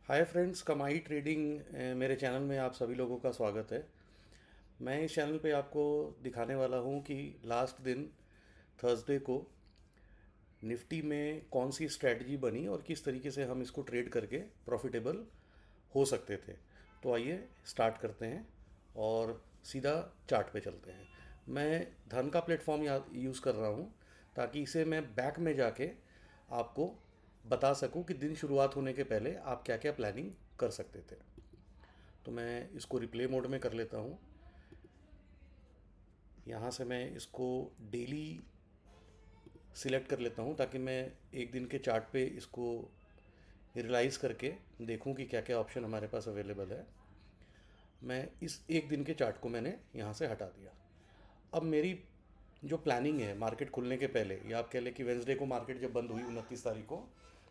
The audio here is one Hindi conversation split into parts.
हाय फ्रेंड्स, कमाई ट्रेडिंग मेरे चैनल में आप सभी लोगों का स्वागत है। मैं इस चैनल पे आपको दिखाने वाला हूँ कि लास्ट दिन थर्सडे को निफ्टी में कौन सी स्ट्रेटजी बनी और किस तरीके से हम इसको ट्रेड करके प्रॉफिटेबल हो सकते थे। तो आइए स्टार्ट करते हैं और सीधा चार्ट पे चलते हैं। मैं धन का प्लेटफॉर्म यूज़ कर रहा हूँ ताकि इसे मैं बैक में जाके आपको बता सकूं कि दिन शुरुआत होने के पहले आप क्या क्या प्लानिंग कर सकते थे। तो मैं इसको रिप्ले मोड में कर लेता हूँ। यहाँ से मैं इसको डेली सिलेक्ट कर लेता हूँ ताकि मैं एक दिन के चार्ट पे इसको रियलाइज़ करके देखूँ कि क्या क्या ऑप्शन हमारे पास अवेलेबल है। मैं इस एक दिन के चार्ट को मैंने यहाँ से हटा दिया। अब मेरी जो प्लानिंग है मार्केट खुलने के पहले, या आप कह लें कि वेंसडे को मार्केट जब बंद हुई 29 तारीख को,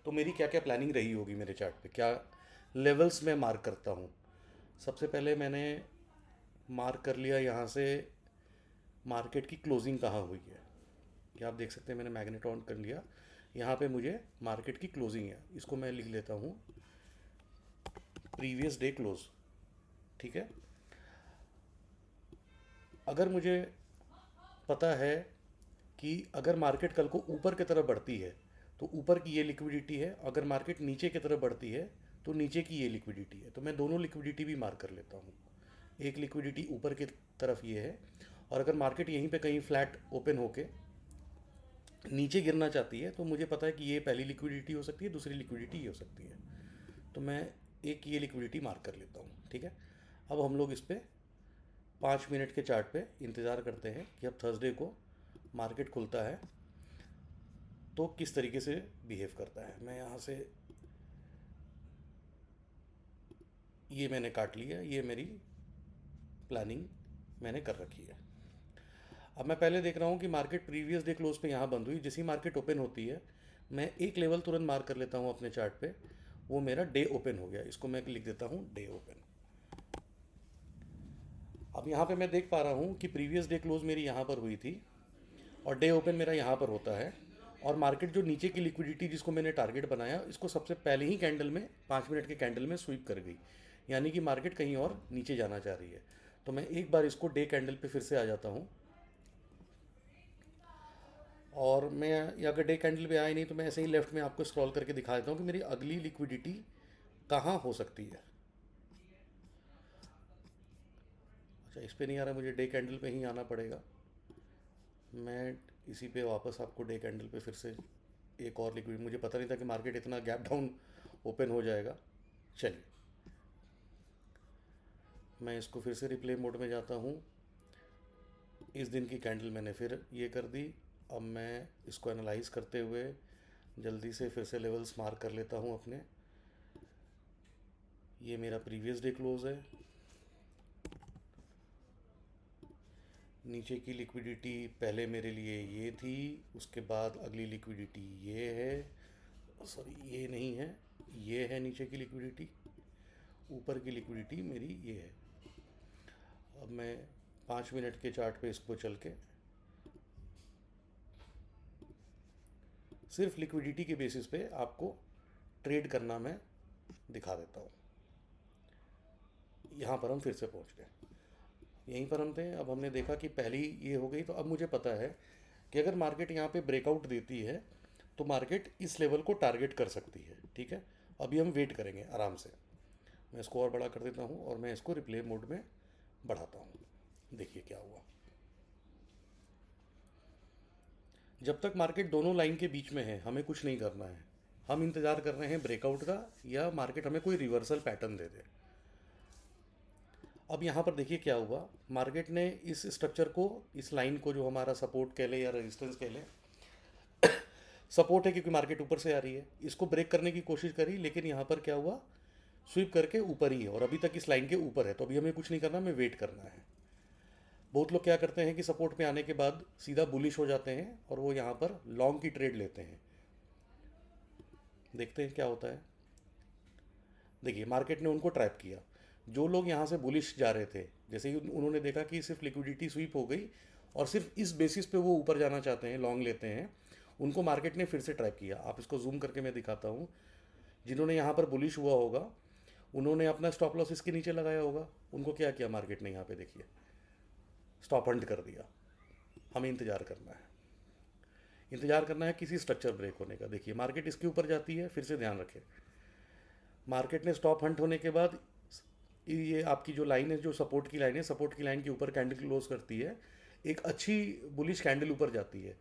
तो मेरी क्या क्या प्लानिंग रही होगी मेरे चार्ट पे, क्या लेवल्स मैं मार्क करता हूँ। सबसे पहले मैंने मार्क कर लिया यहाँ से मार्केट की क्लोजिंग कहाँ हुई है। ये आप देख सकते हैं, मैंने मैग्नेट ऑन कर लिया। यहाँ पे मुझे मार्केट की क्लोजिंग है, इसको मैं लिख लेता हूँ प्रीवियस डे क्लोज। ठीक है। अगर मुझे पता है कि अगर मार्केट कल को ऊपर की तरफ बढ़ती है तो ऊपर की ये लिक्विडिटी है, अगर मार्केट नीचे की तरफ बढ़ती है तो नीचे की ये लिक्विडिटी है, तो मैं दोनों लिक्विडिटी भी मार्क कर लेता हूँ। एक लिक्विडिटी ऊपर की तरफ ये है, और अगर मार्केट यहीं पे कहीं फ्लैट ओपन होके नीचे गिरना चाहती है तो मुझे पता है कि ये पहली लिक्विडिटी हो सकती है, दूसरी लिक्विडिटी ये हो सकती है। तो मैं एक ये लिक्विडिटी मार्क कर लेता हूँ। ठीक है। अब हम लोग इस पर 5 मिनट के चार्ट पे इंतज़ार करते हैं कि अब थर्सडे को मार्केट खुलता है तो किस तरीके से बिहेव करता है। मैं यहाँ से ये मैंने काट लिया, ये मेरी प्लानिंग मैंने कर रखी है। अब मैं पहले देख रहा हूँ कि मार्केट प्रीवियस डे क्लोज पे यहाँ बंद हुई। जैसी मार्केट ओपन होती है मैं एक लेवल तुरंत मार्क कर लेता हूँ अपने चार्ट पे, वो मेरा डे ओपन हो गया। इसको मैं लिख देता हूँ डे ओपन। अब यहाँ पे मैं देख पा रहा हूँ कि प्रीवियस डे क्लोज मेरी यहाँ पर हुई थी और डे ओपन मेरा यहाँ पर होता है, और मार्केट जो नीचे की लिक्विडिटी जिसको मैंने टारगेट बनाया इसको सबसे पहले ही कैंडल में 5 मिनट के कैंडल में स्वीप कर गई, यानी कि मार्केट कहीं और नीचे जाना चाह रही है। तो मैं एक बार इसको डे कैंडल पे फिर से आ जाता हूँ, और मैं या अगर डे कैंडल पे आया नहीं तो मैं ऐसे ही लेफ्ट में आपको स्क्रॉल करके दिखा देता हूँ कि मेरी अगली लिक्विडिटी कहाँ हो सकती है। अच्छा, इस पे नहीं आ रहा, मुझे डे कैंडल पे ही आना पड़ेगा। मैं इसी पे वापस आपको डे कैंडल पे फिर से एक और लिक्विड, मुझे पता नहीं था कि मार्केट इतना गैप डाउन ओपन हो जाएगा। चलिए, मैं इसको फिर से रिप्ले मोड में जाता हूँ। इस दिन की कैंडल मैंने फिर ये कर दी। अब मैं इसको एनालाइज करते हुए जल्दी से फिर से लेवल्स मार्क कर लेता हूँ अपने। ये मेरा प्रीवियस डे क्लोज है। नीचे की लिक्विडिटी पहले मेरे लिए ये थी, उसके बाद अगली लिक्विडिटी ये है, सॉरी ये नहीं है, ये है नीचे की लिक्विडिटी। ऊपर की लिक्विडिटी मेरी ये है। अब मैं 5 मिनट के चार्ट पे इसको चल के सिर्फ लिक्विडिटी के बेसिस पे आपको ट्रेड करना मैं दिखा देता हूँ। यहाँ पर हम फिर से पहुँच गए, यहीं पर हम थे। अब हमने देखा कि पहली ये हो गई, तो अब मुझे पता है कि अगर मार्केट यहाँ पे ब्रेकआउट देती है तो मार्केट इस लेवल को टारगेट कर सकती है। ठीक है। अभी हम वेट करेंगे आराम से। मैं इसको और बड़ा कर देता हूँ और मैं इसको रिप्ले मोड में बढ़ाता हूँ। देखिए क्या हुआ। जब तक मार्केट दोनों लाइन के बीच में है हमें कुछ नहीं करना है। हम इंतज़ार कर रहे हैं ब्रेकआउट का, या मार्केट हमें कोई रिवर्सल पैटर्न दे दे। अब यहाँ पर देखिए क्या हुआ। मार्केट ने इस स्ट्रक्चर को, इस लाइन को जो हमारा सपोर्ट कह ले या रेजिस्टेंस कह ले, सपोर्ट है क्योंकि मार्केट ऊपर से आ रही है, इसको ब्रेक करने की कोशिश करी, लेकिन यहाँ पर क्या हुआ, स्वीप करके ऊपर ही है और अभी तक इस लाइन के ऊपर है। तो अभी हमें कुछ नहीं करना, हमें वेट करना है। बहुत लोग क्या करते हैं कि सपोर्ट पे आने के बाद सीधा बुलिश हो जाते हैं और वो यहाँ पर लॉन्ग की ट्रेड लेते हैं। देखते हैं क्या होता है। देखिए, मार्केट ने उनको ट्रैप किया। जो लोग यहाँ से बुलिश जा रहे थे, जैसे ही उन्होंने देखा कि सिर्फ लिक्विडिटी स्वीप हो गई और सिर्फ इस बेसिस पे वो ऊपर जाना चाहते हैं, लॉन्ग लेते हैं, उनको मार्केट ने फिर से ट्रैप किया। आप इसको जूम करके मैं दिखाता हूँ। जिन्होंने यहाँ पर बुलिश हुआ होगा उन्होंने अपना स्टॉप लॉस इसके नीचे लगाया होगा, उनको क्या किया मार्केट ने, यहाँ पे देखिए स्टॉप हंट कर दिया। हमें इंतजार करना है किसी स्ट्रक्चर ब्रेक होने का। देखिए मार्केट इसके ऊपर जाती है, फिर से ध्यान रखें, मार्केट ने स्टॉप हंट होने के बाद ये आपकी जो लाइन है, जो सपोर्ट की लाइन है, सपोर्ट की लाइन के ऊपर कैंडल क्लोज करती है, एक अच्छी बुलिश कैंडल ऊपर जाती है।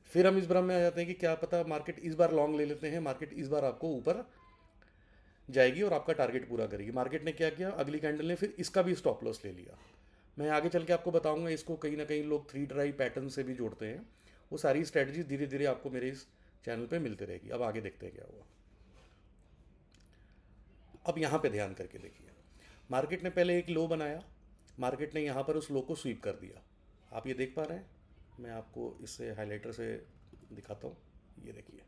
फिर हम इस भ्रम में आ जाते हैं कि क्या पता मार्केट इस बार लॉन्ग ले लेते हैं, मार्केट इस बार आपको ऊपर जाएगी और आपका टारगेट पूरा करेगी। मार्केट ने क्या किया, अगली कैंडल ने फिर इसका भी स्टॉप लॉस ले लिया। मैं आगे चल के आपको बताऊंगा, इसको कहीं ना कहीं लोग 3 ड्राई पैटर्न से भी जोड़ते हैं। वो सारी स्ट्रेटजी धीरे धीरे आपको मेरे इस चैनल पे मिलते रहेगी। अब आगे देखते हैं क्या हुआ। अब यहाँ पे ध्यान करके देखिए, मार्केट ने पहले एक लो बनाया, मार्केट ने यहाँ पर उस लो को स्वीप कर दिया। आप ये देख पा रहे हैं, मैं आपको इससे हाइलाइटर से दिखाता हूँ। ये देखिए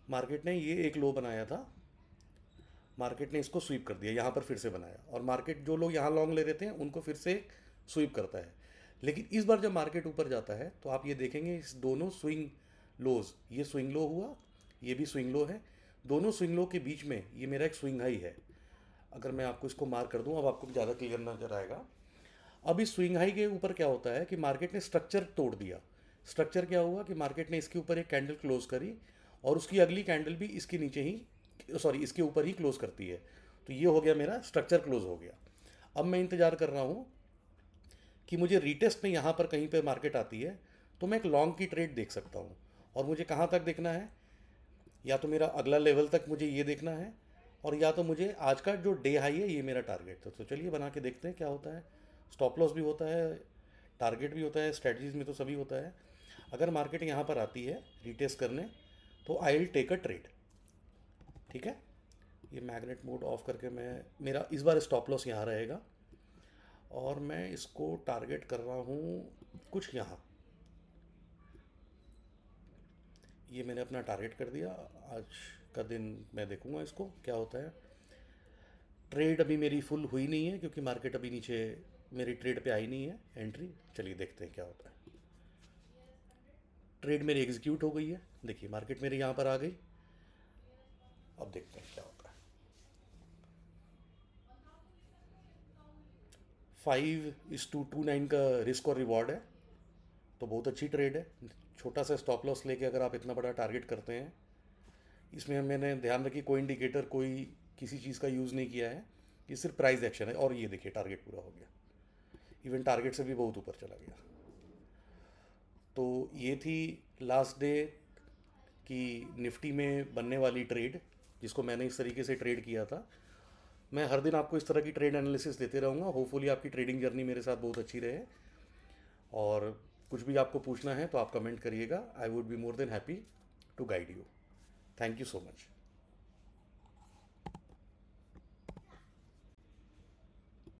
मार्केट ने ये एक लो बनाया था, मार्केट ने इसको स्वीप कर दिया, यहाँ पर फिर से बनाया, और मार्केट जो लोग यहाँ लॉन्ग ले रहे थे उनको फिर से स्वीप करता है। लेकिन इस बार जब मार्केट ऊपर जाता है तो आप ये देखेंगे इस दोनों स्विंग लोज, ये स्विंग लो हुआ, ये भी स्विंग लो है, दोनों स्विंग लो के बीच में ये मेरा एक स्विंग हाई है। अगर मैं आपको इसको मार्क कर दूं, अब आपको ज़्यादा क्लियर नजर आएगा। अब इस स्विंग हाई के ऊपर क्या होता है कि मार्केट ने स्ट्रक्चर तोड़ दिया। स्ट्रक्चर क्या हुआ कि मार्केट ने इसके ऊपर एक कैंडल क्लोज करी और उसकी अगली कैंडल भी इसके नीचे ही, सॉरी इसके ऊपर ही क्लोज करती है। तो ये हो गया मेरा स्ट्रक्चर क्लोज हो गया। अब मैं इंतज़ार कर रहा हूँ कि मुझे रीटेस्ट में यहाँ पर कहीं पर मार्केट आती है तो मैं एक लॉन्ग की ट्रेड देख सकता हूँ। और मुझे कहाँ तक देखना है, या तो मेरा अगला लेवल तक मुझे ये देखना है, और या तो मुझे आज का जो डे हाई है ये मेरा टारगेट था। तो चलिए बना के देखते हैं क्या होता है। स्टॉप लॉस भी होता है, टारगेट भी होता है, स्ट्रेटजीज में तो सभी होता है। अगर मार्केट यहाँ पर आती है रीटेस्ट करने तो I will take a trade. ठीक है, ये मैग्नेट मोड ऑफ करके मैं, मेरा इस बार स्टॉप लॉस यहाँ रहेगा और मैं इसको टारगेट कर रहा हूँ कुछ यहाँ। ये मैंने अपना टारगेट कर दिया। आज का दिन मैं देखूंगा इसको क्या होता है। ट्रेड अभी मेरी फुल हुई नहीं है क्योंकि मार्केट अभी नीचे मेरी ट्रेड पे आई नहीं है एंट्री। चलिए देखते हैं क्या होता है। ट्रेड मेरी एग्जीक्यूट हो गई है, देखिए मार्केट मेरे यहाँ पर आ गई। अब देखते हैं क्या होता है। 5:29 का रिस्क और रिवॉर्ड है, तो बहुत अच्छी ट्रेड है। छोटा सा स्टॉप लॉस लेके अगर आप इतना बड़ा टारगेट करते हैं, इसमें मैंने ध्यान रखी कोई इंडिकेटर कोई किसी चीज़ का यूज़ नहीं किया है, ये सिर्फ प्राइस एक्शन है। और ये देखिए टारगेट पूरा हो गया, इवन टारगेट से भी बहुत ऊपर चला गया। तो ये थी लास्ट डे की निफ्टी में बनने वाली ट्रेड, जिसको मैंने इस तरीके से ट्रेड किया था। मैं हर दिन आपको इस तरह की ट्रेड एनालिसिस देते रहूँगा। होपफुली आपकी ट्रेडिंग जर्नी मेरे साथ बहुत अच्छी रहे। और कुछ भी आपको पूछना है तो आप कमेंट करिएगा, I would be more than happy to guide you. Thank you so much.